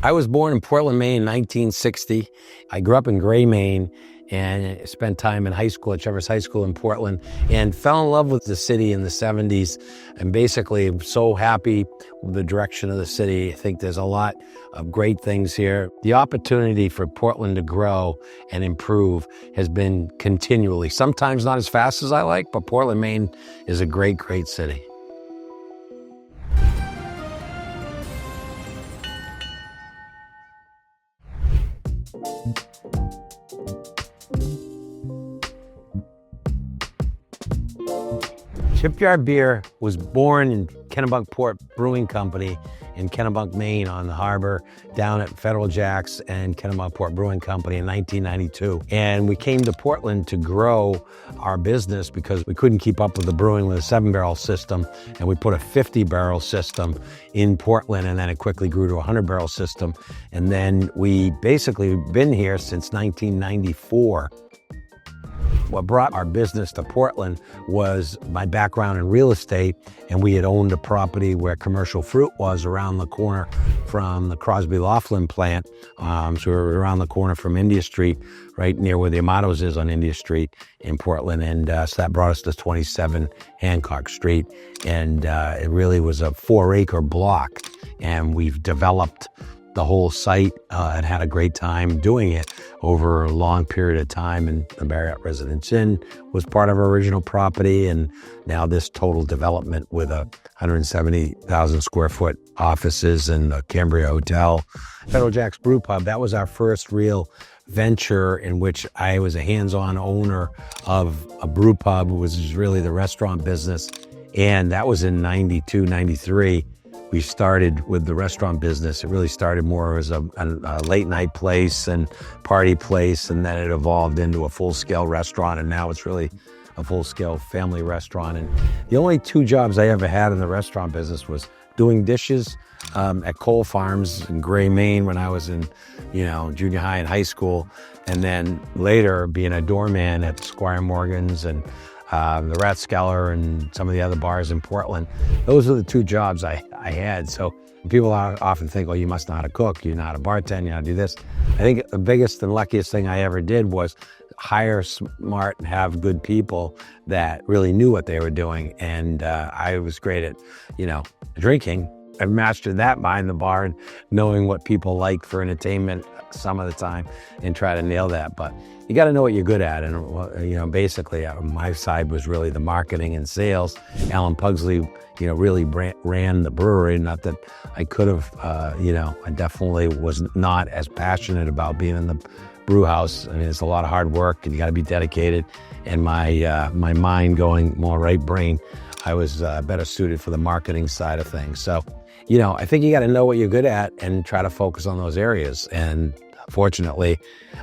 I was born in Portland, Maine in 1960. I grew up in Gray, Maine, and spent time in high school at Shipyard High School in Portland, and fell in love with the city in the 70s. And basically, I'm so happy with the direction of the city. I think there's a lot of great things here. The opportunity for Portland to grow and improve has been continually, sometimes not as fast as I like, but Portland, Maine is a great, great city. Shipyard Beer was born in Kennebunkport Brewing Company in Kennebunk, Maine, on the harbor, down at Federal Jacks and Kennebunkport Brewing Company in 1992. And we came to Portland to grow our business because we couldn't keep up with the brewing with a 7-barrel system, and we put a 50-barrel system in Portland, and then it quickly grew to a 100-barrel system. And then we basically been here since 1994. What brought our business to Portland was my background in real estate, and we had owned a property where Commercial Fruit was around the corner from the Crosby Laughlin plant. So we were around the corner from India Street, right near where the Amatos is on India Street in Portland, and so that brought us to 27 Hancock Street, and it really was a 4-acre block, and we've developed the whole site and had a great time doing it over a long period of time. And the Marriott Residence Inn was part of our original property, and now this total development with 170,000 square foot offices and the Cambria Hotel. Federal Jacks Brewpub, that was our first real venture in which I was a hands-on owner of a brewpub, which is really the restaurant business. And that was in 92, 93. We started with the restaurant business. It really started more as a late night place and party place, and then it evolved into a full-scale restaurant, and now it's really a full-scale family restaurant. And the only 2 jobs I ever had in the restaurant business was doing dishes at Cole Farms in Gray, Maine when I was in, junior high and high school, and then later being a doorman at Squire Morgan's and the Rathskeller and some of the other bars in Portland. Those are the 2 jobs I had. So people often think, oh, you must know how to cook, you know how to bartend, you know how to do this. I think the biggest and luckiest thing I ever did was hire smart and have good people that really knew what they were doing. And I was great at, drinking. I've mastered that behind the bar and knowing what people like for entertainment some of the time and try to nail that. But you got to know what you're good at. And, basically my side was really the marketing and sales. Alan Pugsley, really ran the brewery. Not that I could have, I definitely was not as passionate about being in the brew house. I mean, it's a lot of hard work and you got to be dedicated. And my mind going more right brain, I was better suited for the marketing side of things. So, I think you got to know what you're good at and try to focus on those areas. And fortunately,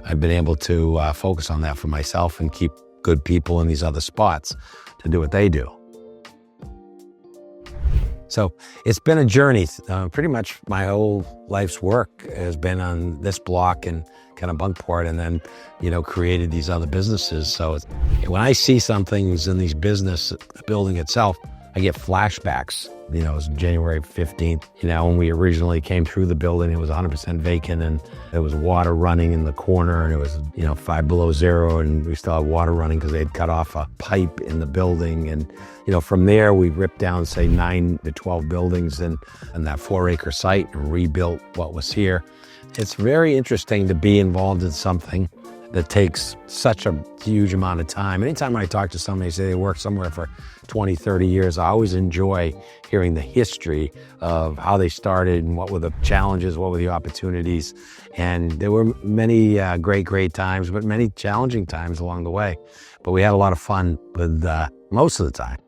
I've been able to focus on that for myself and keep good people in these other spots to do what they do. So it's been a journey. Pretty much my whole life's work has been on this block and Kennebunkport, and then, created these other businesses. So when I see something in these business, the building itself, I get flashbacks. It was January 15th, when we originally came through the building, it was 100% vacant, and there was water running in the corner, and it was, 5 below zero, and we still had water running because they had cut off a pipe in the building. And, from there, we ripped down, say, 9 to 12 buildings in that 4-acre site and rebuilt what was here. It's very interesting to be involved in something that takes such a huge amount of time. Anytime I talk to somebody, say they work somewhere for 20, 30 years, I always enjoy hearing the history of how they started and what were the challenges, what were the opportunities. And there were many great times, but many challenging times along the way. But we had a lot of fun with most of the time.